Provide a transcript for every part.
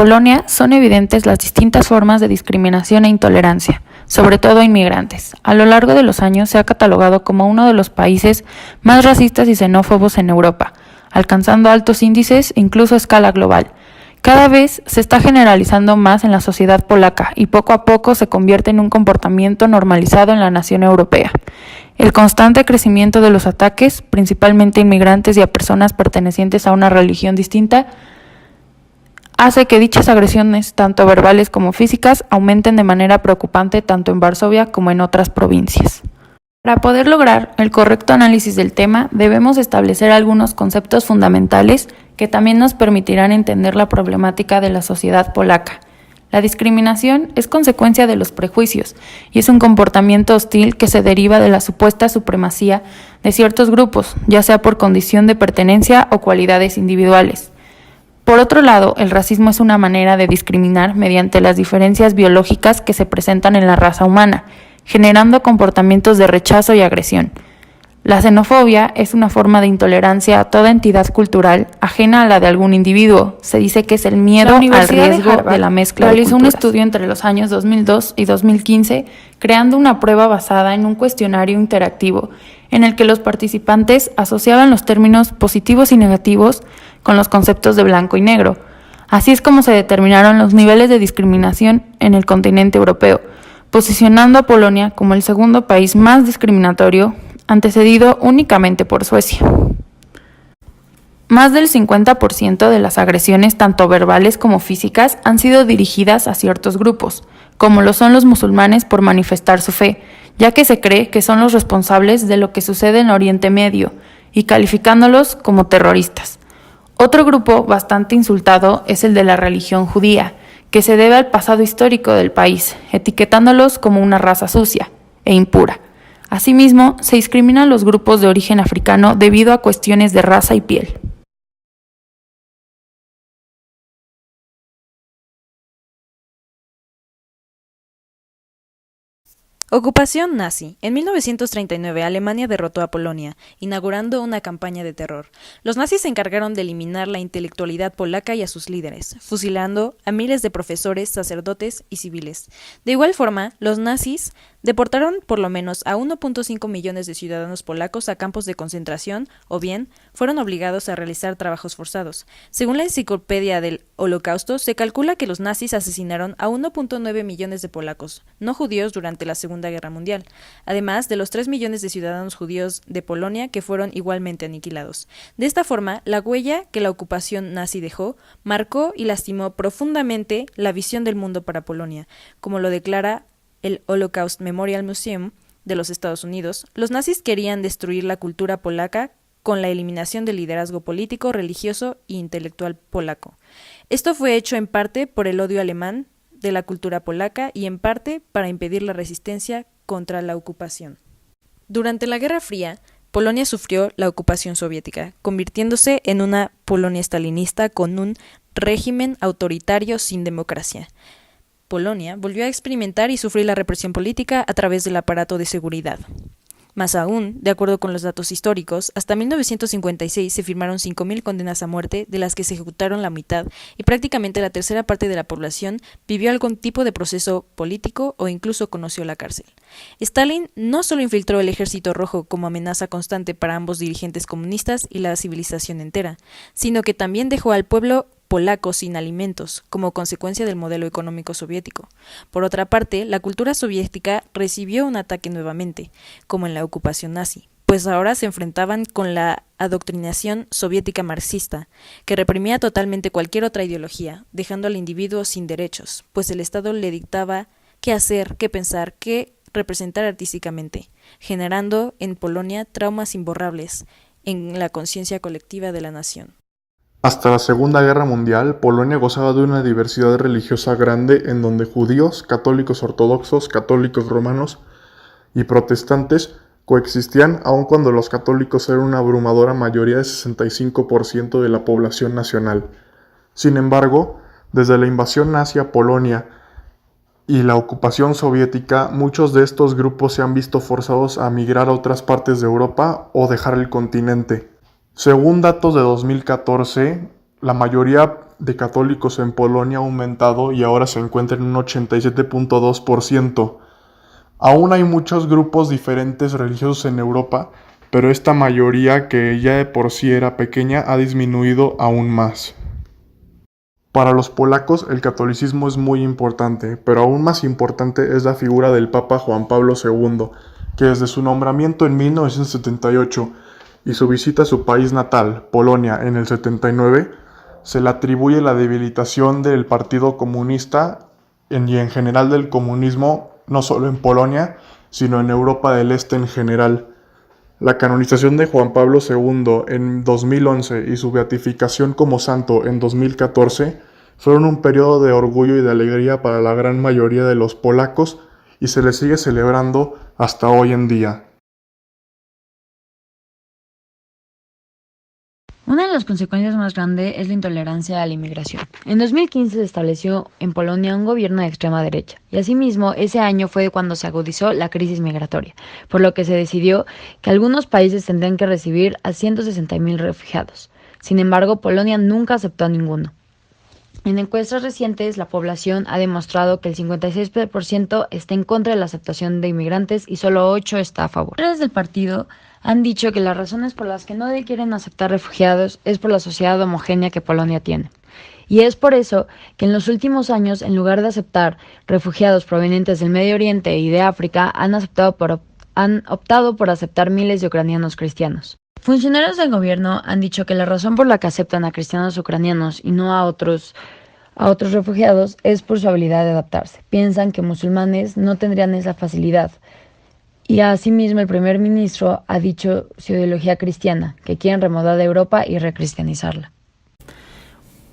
Polonia son evidentes las distintas formas de discriminación e intolerancia, sobre todo a inmigrantes. A lo largo de los años se ha catalogado como uno de los países más racistas y xenófobos en Europa, alcanzando altos índices incluso a escala global. Cada vez se está generalizando más en la sociedad polaca y poco a poco se convierte en un comportamiento normalizado en la nación europea. El constante crecimiento de los ataques, principalmente a inmigrantes y a personas pertenecientes a una religión distinta, hace que dichas agresiones, tanto verbales como físicas, aumenten de manera preocupante tanto en Varsovia como en otras provincias. Para poder lograr el correcto análisis del tema, debemos establecer algunos conceptos fundamentales que también nos permitirán entender la problemática de la sociedad polaca. La discriminación es consecuencia de los prejuicios y es un comportamiento hostil que se deriva de la supuesta supremacía de ciertos grupos, ya sea por condición de pertenencia o cualidades individuales. Por otro lado, el racismo es una manera de discriminar mediante las diferencias biológicas que se presentan en la raza humana, generando comportamientos de rechazo y agresión. La xenofobia es una forma de intolerancia a toda entidad cultural ajena a la de algún individuo. Se dice que es el miedo al riesgo de la mezcla de culturas. Realizó un estudio entre los años 2002 y 2015, creando una prueba basada en un cuestionario interactivo en el que los participantes asociaban los términos positivos y negativos con los conceptos de blanco y negro. Así es como se determinaron los niveles de discriminación en el continente europeo, posicionando a Polonia como el segundo país más discriminatorio, antecedido únicamente por Suecia. Más del 50% de las agresiones, tanto verbales como físicas, han sido dirigidas a ciertos grupos, como lo son los musulmanes por manifestar su fe, ya que se cree que son los responsables de lo que sucede en Oriente Medio, y calificándolos como terroristas. Otro grupo bastante insultado es el de la religión judía, que se debe al pasado histórico del país, etiquetándolos como una raza sucia e impura. Asimismo, se discriminan los grupos de origen africano debido a cuestiones de raza y piel. Ocupación nazi. En 1939, Alemania derrotó a Polonia, inaugurando una campaña de terror. Los nazis se encargaron de eliminar la intelectualidad polaca y a sus líderes, fusilando a miles de profesores, sacerdotes y civiles. De igual forma, los nazis deportaron por lo menos a 1.5 millones de ciudadanos polacos a campos de concentración o bien fueron obligados a realizar trabajos forzados. Según la enciclopedia del Holocausto, se calcula que los nazis asesinaron a 1.9 millones de polacos, no judíos, durante la Segunda Guerra Mundial, además de los 3 millones de ciudadanos judíos de Polonia que fueron igualmente aniquilados. De esta forma, la huella que la ocupación nazi dejó marcó y lastimó profundamente la visión del mundo para Polonia, como lo declara el Holocaust Memorial Museum de los Estados Unidos. Los nazis querían destruir la cultura polaca con la eliminación del liderazgo político, religioso e intelectual polaco. Esto fue hecho en parte por el odio alemán de la cultura polaca y en parte para impedir la resistencia contra la ocupación. Durante la Guerra Fría, Polonia sufrió la ocupación soviética, convirtiéndose en una Polonia stalinista con un régimen autoritario sin democracia. Polonia volvió a experimentar y sufrir la represión política a través del aparato de seguridad. Más aún, de acuerdo con los datos históricos, hasta 1956 se firmaron 5.000 condenas a muerte, de las que se ejecutaron la mitad, y prácticamente la tercera parte de la población vivió algún tipo de proceso político o incluso conoció la cárcel. Stalin no solo infiltró el Ejército Rojo como amenaza constante para ambos dirigentes comunistas y la civilización entera, sino que también dejó al pueblo polaco sin alimentos, como consecuencia del modelo económico soviético. Por otra parte, la cultura soviética recibió un ataque nuevamente, como en la ocupación nazi, pues ahora se enfrentaban con la adoctrinación soviética marxista, que reprimía totalmente cualquier otra ideología, dejando al individuo sin derechos, pues el Estado le dictaba qué hacer, qué pensar, qué representar artísticamente, generando en Polonia traumas imborrables en la conciencia colectiva de la nación. Hasta la Segunda Guerra Mundial, Polonia gozaba de una diversidad religiosa grande en donde judíos, católicos ortodoxos, católicos romanos y protestantes coexistían, aun cuando los católicos eran una abrumadora mayoría de 65% de la población nacional. Sin embargo, desde la invasión nazi a Polonia y la ocupación soviética, muchos de estos grupos se han visto forzados a migrar a otras partes de Europa o dejar el continente. Según datos de 2014, la mayoría de católicos en Polonia ha aumentado y ahora se encuentra en un 87.2%. Aún hay muchos grupos diferentes religiosos en Europa, pero esta mayoría, que ya de por sí era pequeña, ha disminuido aún más. Para los polacos el catolicismo es muy importante, pero aún más importante es la figura del Papa Juan Pablo II, que desde su nombramiento en 1978 y su visita a su país natal, Polonia, en el 79, se le atribuye la debilitación del Partido Comunista y en general del comunismo, no solo en Polonia, sino en Europa del Este en general. La canonización de Juan Pablo II en 2011 y su beatificación como santo en 2014 fueron un periodo de orgullo y de alegría para la gran mayoría de los polacos y se le sigue celebrando hasta hoy en día. Una de las consecuencias más grandes es la intolerancia a la inmigración. En 2015 se estableció en Polonia un gobierno de extrema derecha, y asimismo ese año fue cuando se agudizó la crisis migratoria, por lo que se decidió que algunos países tendrían que recibir a 160.000 refugiados. Sin embargo, Polonia nunca aceptó a ninguno. En encuestas recientes, la población ha demostrado que el 56% está en contra de la aceptación de inmigrantes y solo 8% está a favor. Los líderes del partido han dicho que las razones por las que no quieren aceptar refugiados es por la sociedad homogénea que Polonia tiene. Y es por eso que en los últimos años, en lugar de aceptar refugiados provenientes del Medio Oriente y de África, han optado por aceptar miles de ucranianos cristianos. Funcionarios del gobierno han dicho que la razón por la que aceptan a cristianos ucranianos y no a otros refugiados es por su habilidad de adaptarse. Piensan que musulmanes no tendrían esa facilidad. Y asimismo el primer ministro ha dicho su ideología cristiana, que quieren remodelar Europa y recristianizarla.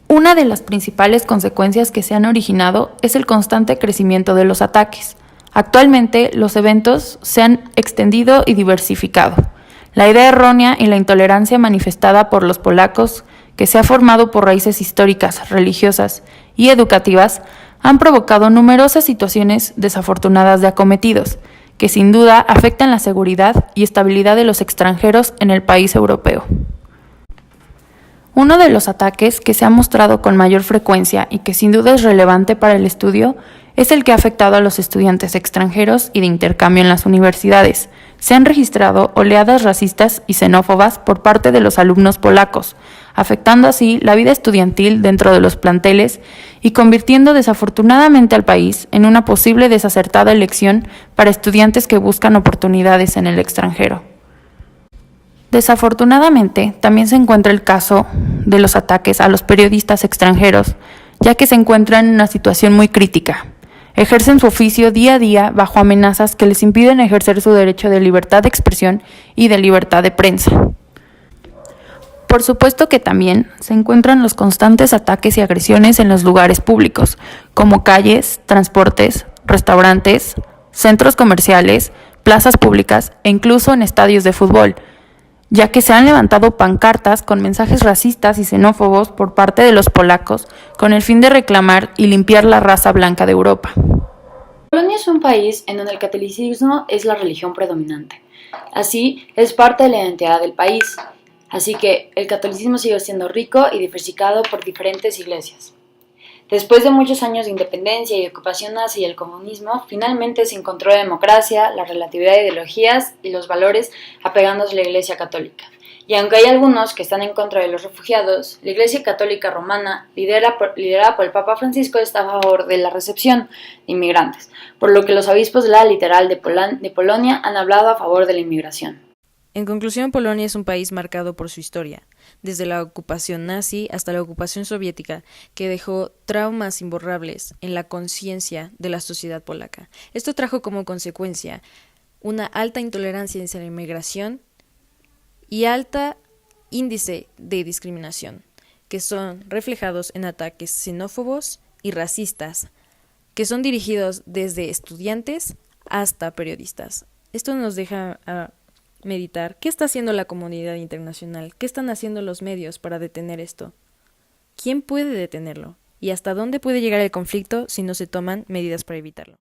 Una de las principales consecuencias que se han originado es el constante crecimiento de los ataques. Actualmente los eventos se han extendido y diversificado. La idea errónea y la intolerancia manifestada por los polacos, que se ha formado por raíces históricas, religiosas y educativas, han provocado numerosas situaciones desafortunadas de acometidos, que sin duda afectan la seguridad y estabilidad de los extranjeros en el país europeo. Uno de los ataques que se ha mostrado con mayor frecuencia y que sin duda es relevante para el estudio es el que ha afectado a los estudiantes extranjeros y de intercambio en las universidades. Se han registrado oleadas racistas y xenófobas por parte de los alumnos polacos, afectando así la vida estudiantil dentro de los planteles y convirtiendo desafortunadamente al país en una posible desacertada elección para estudiantes que buscan oportunidades en el extranjero. Desafortunadamente, también se encuentra el caso de los ataques a los periodistas extranjeros, ya que se encuentran en una situación muy crítica. Ejercen su oficio día a día bajo amenazas que les impiden ejercer su derecho de libertad de expresión y de libertad de prensa. Por supuesto que también se encuentran los constantes ataques y agresiones en los lugares públicos, como calles, transportes, restaurantes, centros comerciales, plazas públicas e incluso en estadios de fútbol, ya que se han levantado pancartas con mensajes racistas y xenófobos por parte de los polacos con el fin de reclamar y limpiar la raza blanca de Europa. Polonia es un país en donde el catolicismo es la religión predominante. Así, es parte de la identidad del país. Así que el catolicismo sigue siendo rico y diversificado por diferentes iglesias. Después de muchos años de independencia y ocupación nazi y el comunismo, finalmente se encontró la democracia, la relatividad de ideologías y los valores apegándose a la Iglesia Católica. Y aunque hay algunos que están en contra de los refugiados, la Iglesia Católica Romana, liderada por el Papa Francisco, está a favor de la recepción de inmigrantes, por lo que los obispos de la Literal de Polonia han hablado a favor de la inmigración. En conclusión, Polonia es un país marcado por su historia, desde la ocupación nazi hasta la ocupación soviética, que dejó traumas imborrables en la conciencia de la sociedad polaca. Esto trajo como consecuencia una alta intolerancia hacia la inmigración y alta índice de discriminación, que son reflejados en ataques xenófobos y racistas, que son dirigidos desde estudiantes hasta periodistas. Esto nos deja meditar. ¿Qué está haciendo la comunidad internacional? ¿Qué están haciendo los medios para detener esto? ¿Quién puede detenerlo? ¿Y hasta dónde puede llegar el conflicto si no se toman medidas para evitarlo?